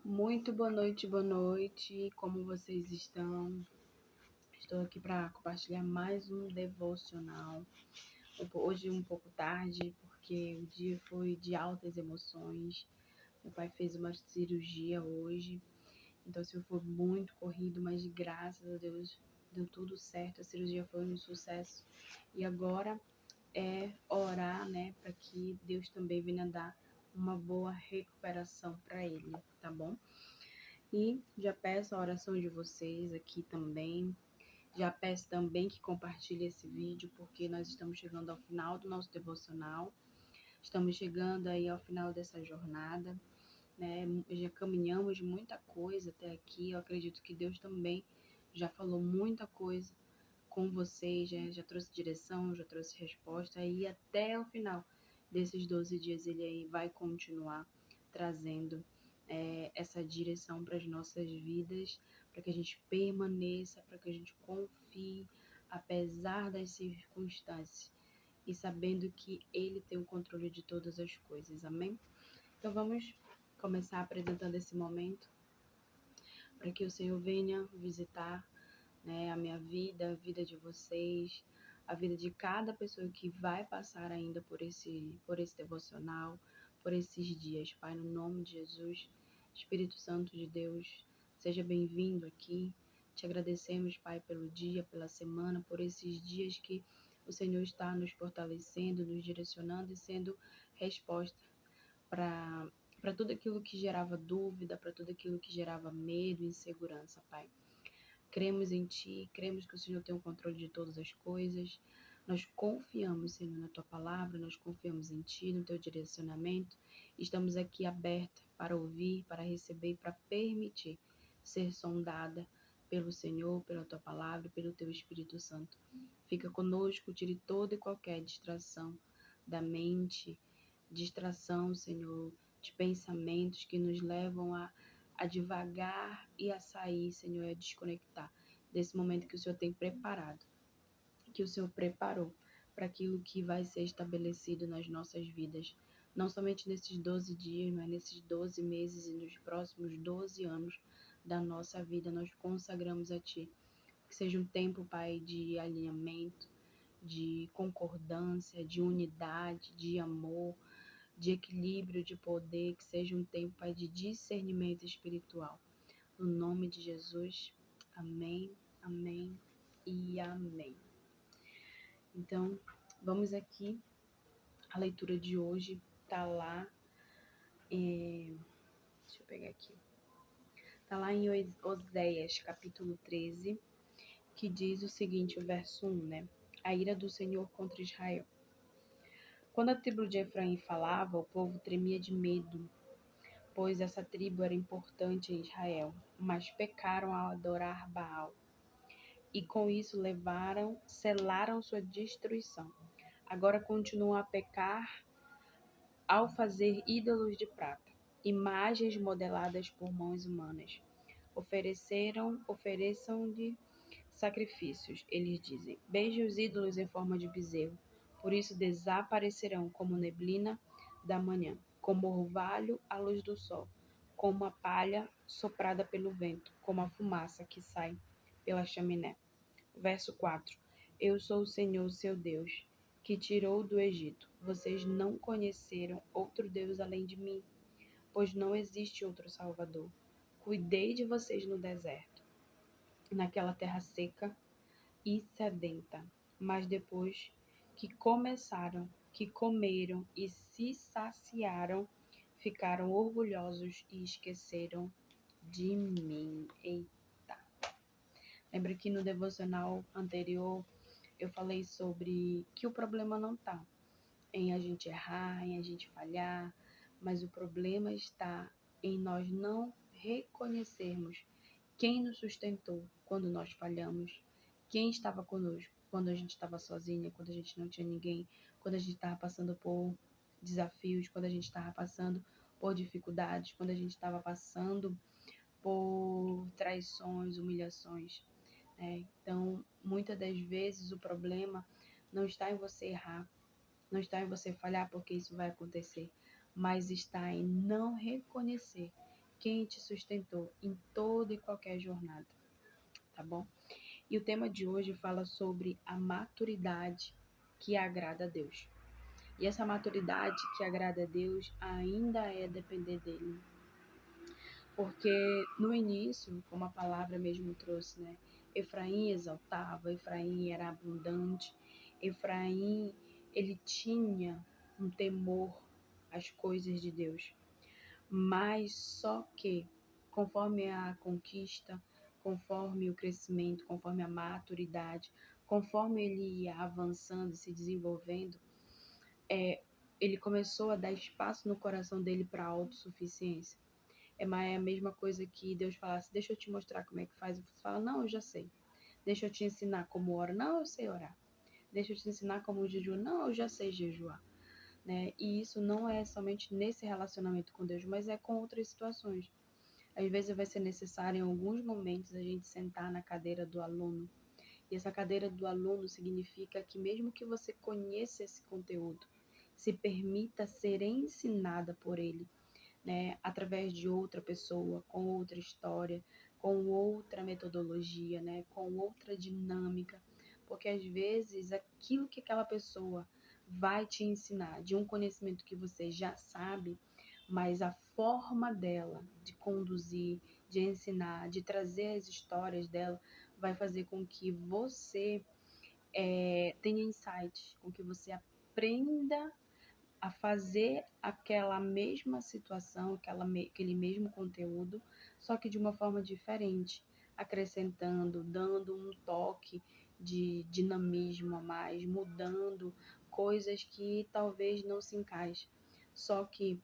Muito boa noite. Como vocês estão? Estou aqui para compartilhar mais um devocional. Hoje um pouco tarde, porque o dia foi de altas emoções. Meu pai fez uma cirurgia hoje, então assim, foi muito corrido, mas graças a Deus deu tudo certo. A cirurgia foi um sucesso. E agora é orar, né, para que Deus também venha dar uma boa recuperação para ele, tá bom? E já peço a oração de vocês aqui também. Já peço também que compartilhe esse vídeo, porque nós estamos chegando ao final do nosso devocional. Estamos chegando aí ao final dessa jornada, né? Já caminhamos muita coisa até aqui. Eu acredito que Deus também já falou muita coisa com vocês, já trouxe direção, já trouxe resposta. E até o final desses 12 dias ele aí vai continuar trazendo essa direção para as nossas vidas, para que a gente permaneça, para que a gente confie, apesar das circunstâncias, e sabendo que Ele tem o controle de todas as coisas, amém? Então vamos começar apresentando esse momento, para que o Senhor venha visitar, né, a minha vida, a vida de vocês, a vida de cada pessoa que vai passar ainda por esse devocional, por esses dias. Pai, no nome de Jesus, Espírito Santo de Deus, seja bem-vindo aqui. Te agradecemos, Pai, pelo dia, pela semana, por esses dias que o Senhor está nos fortalecendo, nos direcionando e sendo resposta para tudo aquilo que gerava dúvida, para tudo aquilo que gerava medo e insegurança, Pai. Cremos em Ti, cremos que o Senhor tem o controle de todas as coisas. Nós confiamos, Senhor, na Tua palavra, nós confiamos em Ti, no Teu direcionamento. Estamos aqui abertos para ouvir, para receber, para permitir ser sondada pelo Senhor, pela Tua palavra, pelo Teu Espírito Santo. Fica conosco, tire toda e qualquer distração da mente, distração, Senhor, de pensamentos que nos levam a devagar e a sair, Senhor, a desconectar desse momento que o Senhor tem preparado, que o Senhor preparou para aquilo que vai ser estabelecido nas nossas vidas, não somente nesses 12 dias, mas nesses 12 meses e nos próximos 12 anos da nossa vida, nós consagramos a Ti. Que seja um tempo, Pai, de alinhamento, de concordância, de unidade, de amor, de equilíbrio, de poder, que seja um tempo, Pai, de discernimento espiritual. No nome de Jesus, amém, amém e amém. Então, vamos aqui, a leitura de hoje tá lá, deixa eu pegar aqui, tá lá em Oséias, capítulo 13, que diz o seguinte, o verso 1, né? A ira do Senhor contra Israel. Quando a tribo de Efraim falava, o povo tremia de medo, pois essa tribo era importante em Israel, mas pecaram ao adorar Baal. E com isso selaram sua destruição. Agora continuam a pecar ao fazer ídolos de prata, imagens modeladas por mãos humanas. Ofereçam-lhe sacrifícios, eles dizem. Beije os ídolos em forma de bezerro, por isso desaparecerão como neblina da manhã, como orvalho à luz do sol, como a palha soprada pelo vento, como a fumaça que sai pela chaminé. Verso 4. Eu sou o Senhor, seu Deus, que tirou do Egito. Vocês não conheceram outro Deus além de mim, pois não existe outro Salvador. Cuidei de vocês no deserto, naquela terra seca e sedenta. Mas depois que comeram e se saciaram, ficaram orgulhosos e esqueceram de mim. Eita. Lembra que no devocional anterior eu falei sobre que o problema não está em a gente errar, em a gente falhar, mas o problema está em nós não reconhecermos quem nos sustentou quando nós falhamos, quem estava conosco quando a gente estava sozinha, quando a gente não tinha ninguém, quando a gente estava passando por desafios, quando a gente estava passando por dificuldades, quando a gente estava passando por traições, humilhações. Então, muitas das vezes o problema não está em você errar, não está em você falhar, porque isso vai acontecer, mas está em não reconhecer quem te sustentou em toda e qualquer jornada, tá bom? E o tema de hoje fala sobre a maturidade que agrada a Deus. E essa maturidade que agrada a Deus ainda é depender dele. Porque no início, como a palavra mesmo trouxe, né? Efraim exaltava, Efraim era abundante, Efraim, ele tinha um temor às coisas de Deus. Mas só que, conforme a conquista, conforme o crescimento, conforme a maturidade, conforme ele ia avançando e se desenvolvendo, ele começou a dar espaço no coração dele para a autossuficiência. É a mesma coisa que Deus falasse, deixa eu te mostrar como é que faz. E você fala, não, eu já sei. Deixa eu te ensinar como ora. Não, eu sei orar. Deixa eu te ensinar como jejua. Não, eu já sei jejuar. Né? E isso não é somente nesse relacionamento com Deus, mas é com outras situações. Às vezes vai ser necessário, em alguns momentos, a gente sentar na cadeira do aluno. E essa cadeira do aluno significa que mesmo que você conheça esse conteúdo, se permita ser ensinada por ele, né, através de outra pessoa, com outra história, com outra metodologia, né, com outra dinâmica, porque às vezes aquilo que aquela pessoa vai te ensinar, de um conhecimento que você já sabe, mas a forma dela de conduzir, de ensinar, de trazer as histórias dela, vai fazer com que você tenha insights, com que você aprenda a fazer aquela mesma situação, aquele mesmo conteúdo, só que de uma forma diferente, acrescentando, dando um toque de dinamismo a mais, mudando coisas que talvez não se encaixem. Só que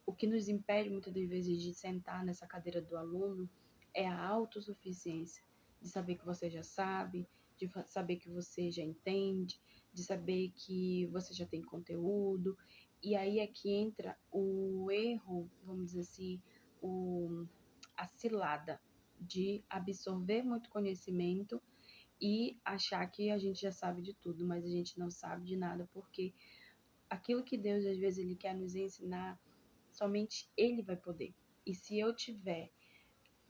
o que nos impede muitas das vezes de sentar nessa cadeira do aluno é a autossuficiência, de saber que você já sabe, de saber que você já entende, de saber que você já tem conteúdo. E aí é que entra o erro, vamos dizer assim, a cilada de absorver muito conhecimento e achar que a gente já sabe de tudo, mas a gente não sabe de nada, porque aquilo que Deus às vezes ele quer nos ensinar, somente Ele vai poder. E se eu tiver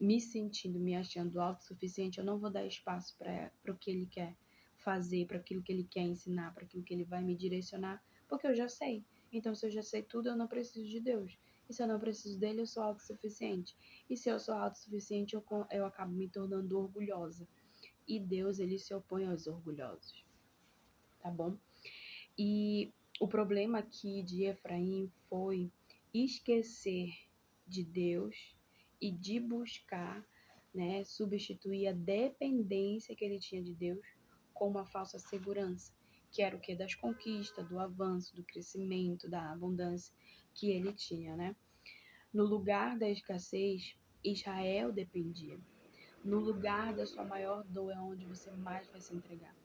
me sentindo, me achando autossuficiente, eu não vou dar espaço para o que Ele quer fazer, para aquilo que Ele quer ensinar, para aquilo que Ele vai me direcionar, porque eu já sei. Então, se eu já sei tudo, eu não preciso de Deus. E se eu não preciso dele, eu sou autossuficiente. E se eu sou autossuficiente, eu acabo me tornando orgulhosa. E Deus, ele se opõe aos orgulhosos, tá bom? E o problema aqui de Efraim foi esquecer de Deus e de buscar, né, substituir a dependência que ele tinha de Deus com uma falsa segurança, que era o que? Das conquistas, do avanço, do crescimento, da abundância que ele tinha, né? No lugar da escassez, Israel dependia. No lugar da sua maior dor é onde você mais vai se entregar.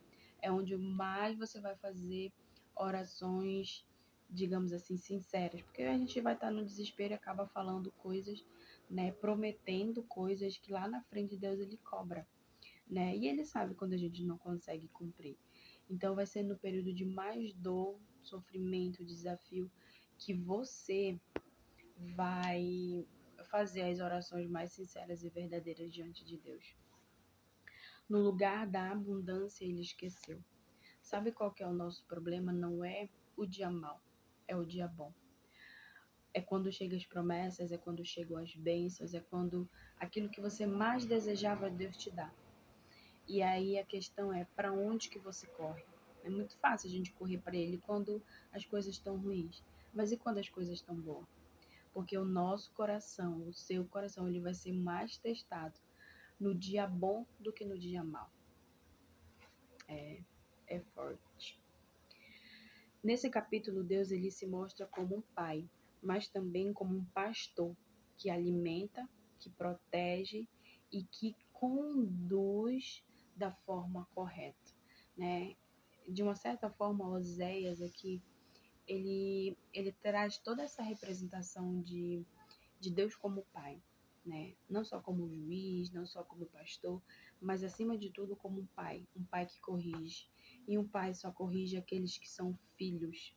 É onde mais você vai fazer orações, digamos assim, sinceras. Porque a gente vai estar no desespero e acaba falando coisas, né? Prometendo coisas que lá na frente Deus ele cobra, né? E ele sabe quando a gente não consegue cumprir. Então vai ser no período de mais dor, sofrimento, desafio, que você vai fazer as orações mais sinceras e verdadeiras diante de Deus. No lugar da abundância, ele esqueceu. Sabe qual que é o nosso problema? Não é o dia mau, é o dia bom. É quando chegam as promessas, é quando chegam as bênçãos, é quando aquilo que você mais desejava, Deus te dá. E aí a questão é, para onde que você corre? É muito fácil a gente correr para ele quando as coisas estão ruins. Mas e quando as coisas estão boas? Porque o nosso coração, o seu coração, ele vai ser mais testado no dia bom do que no dia mau. É forte. Nesse capítulo, Deus ele se mostra como um pai, mas também como um pastor que alimenta, que protege e que conduz da forma correta, né? De uma certa forma, Oséias aqui, ele traz toda essa representação de Deus como pai, né? Não só como juiz, não só como pastor, mas acima de tudo como um pai que corrige. E um pai só corrige aqueles que são filhos.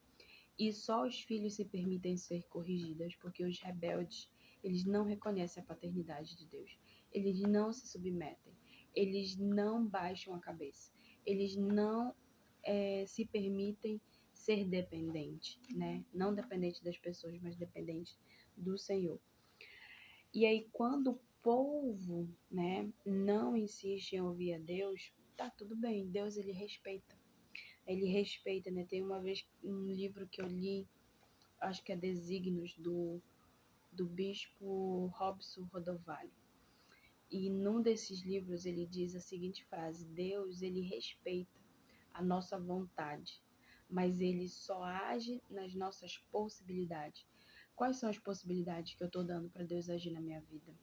E só os filhos se permitem ser corrigidos, porque os rebeldes, eles não reconhecem a paternidade de Deus, eles não se submetem, eles não baixam a cabeça, eles não se permitem ser dependente, né? Não dependente das pessoas, mas dependente do Senhor. E aí, quando o povo, né, não insiste em ouvir a Deus, tá tudo bem. Deus, ele respeita. Ele respeita, né? Tem uma vez um livro que eu li, acho que é Desígnios, do bispo Robson Rodovalho. E num desses livros ele diz a seguinte frase: Deus, ele respeita a nossa vontade, mas ele só age nas nossas possibilidades. Quais são as possibilidades que eu estou dando para Deus agir na minha vida?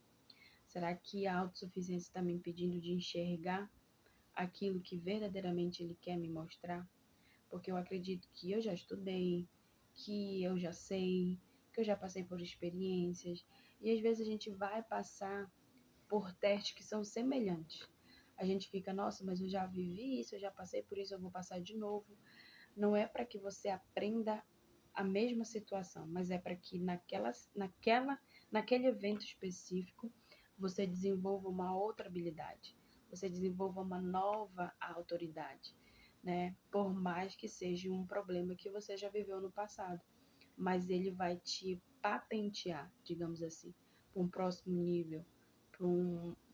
Será que a autossuficiência está me impedindo de enxergar aquilo que verdadeiramente Ele quer me mostrar? Porque eu acredito que eu já estudei, que eu já sei, que eu já passei por experiências, e às vezes a gente vai passar por testes que são semelhantes. A gente fica, nossa, mas eu já vivi isso, eu já passei por isso, eu vou passar de novo. Não é para que você aprenda a mesma situação, mas é para que naquele evento específico você desenvolva uma outra habilidade, você desenvolva uma nova autoridade, né? Por mais que seja um problema que você já viveu no passado, mas ele vai te patentear, digamos assim, para um próximo nível,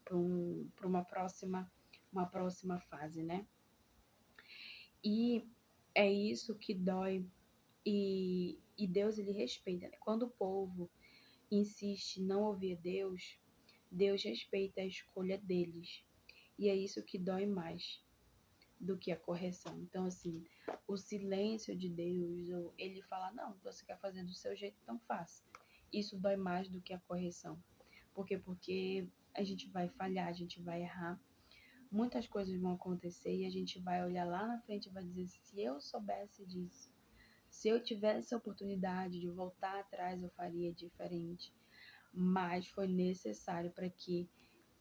para uma próxima fase, né? E é isso que dói. E Deus, ele respeita, né? Quando o povo insiste em não ouvir Deus, Deus respeita a escolha deles. E é isso que dói mais do que a correção. Então, assim, o silêncio de Deus, ou ele fala, não, você quer fazer do seu jeito, então faça. Isso dói mais do que a correção. Por quê? Porque a gente vai falhar, a gente vai errar, muitas coisas vão acontecer e a gente vai olhar lá na frente e vai dizer, se eu soubesse disso, se eu tivesse a oportunidade de voltar atrás, eu faria diferente. Mas foi necessário para que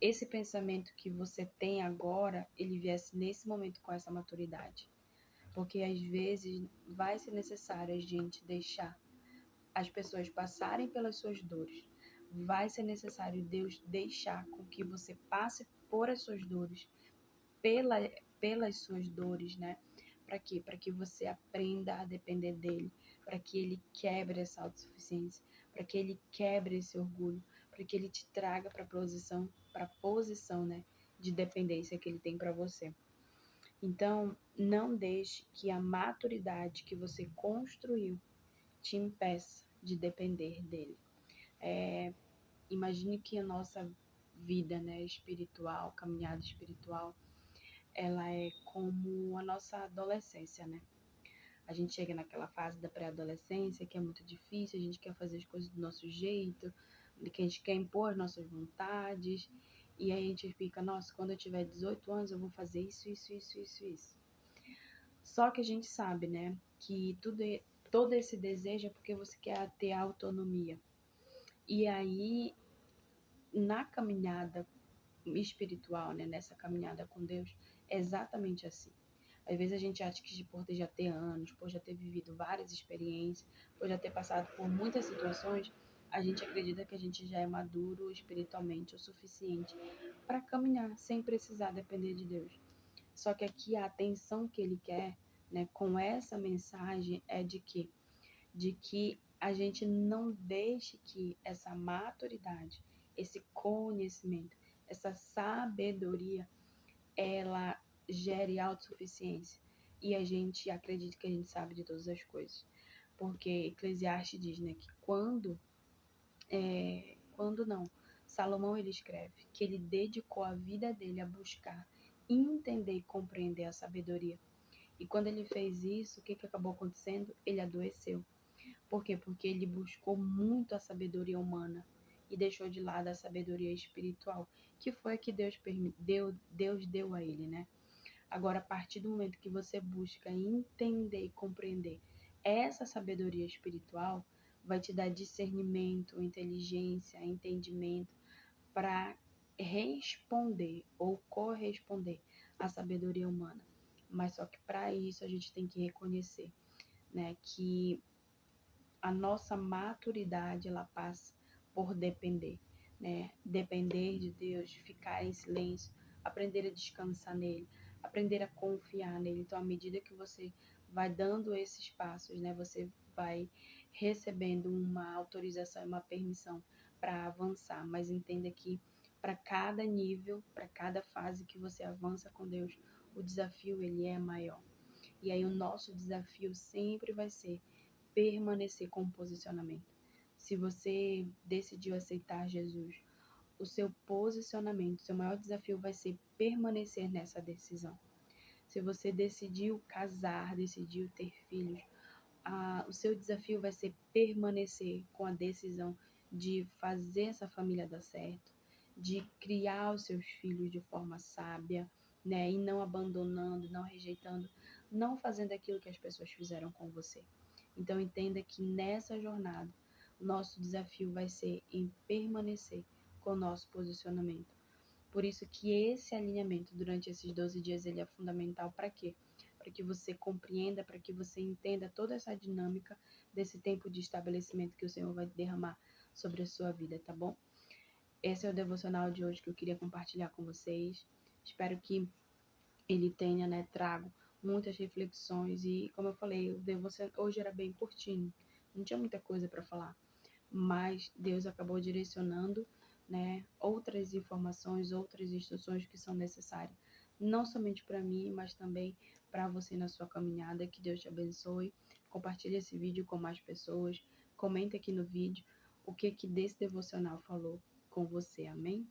esse pensamento que você tem agora, ele viesse nesse momento com essa maturidade. Porque às vezes vai ser necessário a gente deixar as pessoas passarem pelas suas dores. Vai ser necessário Deus deixar com que você passe por as suas dores, pela, pelas suas dores, né? Para quê? Para que você aprenda a depender dele, para que ele quebre essa autossuficiência, para que ele quebre esse orgulho, para que ele te traga para a posição, né, de dependência que ele tem para você. Então, não deixe que a maturidade que você construiu te impeça de depender dele. Imagine que a nossa vida, né, espiritual, caminhada espiritual, ela é como a nossa adolescência, né? A gente chega naquela fase da pré-adolescência que é muito difícil, a gente quer fazer as coisas do nosso jeito, que a gente quer impor as nossas vontades, e aí a gente fica, nossa, quando eu tiver 18 anos eu vou fazer isso, isso, isso, isso, isso. Só que a gente sabe, né, que todo esse desejo é porque você quer ter autonomia. E aí, na caminhada espiritual, né, nessa caminhada com Deus, é exatamente assim. Às vezes a gente acha que por já ter anos, por já ter vivido várias experiências, por já ter passado por muitas situações, a gente acredita que a gente já é maduro espiritualmente o suficiente para caminhar sem precisar depender de Deus. Só que aqui a atenção que ele quer, né, com essa mensagem é de que a gente não deixe que essa maturidade, esse conhecimento, essa sabedoria, ela gere autossuficiência e a gente acredita que a gente sabe de todas as coisas. Porque Eclesiastes diz, né, que quando não, Salomão ele escreve que ele dedicou a vida dele a buscar entender e compreender a sabedoria. E quando ele fez isso, o que acabou acontecendo? Ele adoeceu. Por quê? Porque ele buscou muito a sabedoria humana e deixou de lado a sabedoria espiritual, que foi a que Deus deu a ele, né? Agora, a partir do momento que você busca entender e compreender essa sabedoria espiritual, vai te dar discernimento, inteligência, entendimento para responder ou corresponder à sabedoria humana. Mas só que para isso a gente tem que reconhecer, né, que a nossa maturidade ela passa por depender, né? Depender de Deus, ficar em silêncio, aprender a descansar nele, aprender a confiar nele. Então, à medida que você vai dando esses passos, né, você vai recebendo uma autorização, uma permissão para avançar. Mas entenda que para cada nível, para cada fase que você avança com Deus, o desafio ele é maior. E aí o nosso desafio sempre vai ser permanecer com o posicionamento. Se você decidiu aceitar Jesus, o seu posicionamento, seu maior desafio vai ser permanecer nessa decisão. Se você decidiu casar, decidiu ter filhos, o seu desafio vai ser permanecer com a decisão de fazer essa família dar certo, de criar os seus filhos de forma sábia, né? E não abandonando, não rejeitando, não fazendo aquilo que as pessoas fizeram com você. Então entenda que nessa jornada, o nosso desafio vai ser em permanecer com o nosso posicionamento. Por isso que esse alinhamento durante esses 12 dias ele é fundamental para quê? Para que você compreenda, para que você entenda toda essa dinâmica desse tempo de estabelecimento que o Senhor vai derramar sobre a sua vida, tá bom? Esse é o devocional de hoje que eu queria compartilhar com vocês. Espero que ele tenha, né, trago muitas reflexões e, como eu falei, o devocional hoje era bem curtinho, não tinha muita coisa para falar, mas Deus acabou direcionando, né, outras informações, outras instruções que são necessárias, não somente para mim, mas também para você na sua caminhada. Que Deus te abençoe. Compartilhe esse vídeo com mais pessoas. Comenta aqui no vídeo o que desse devocional falou com você. Amém?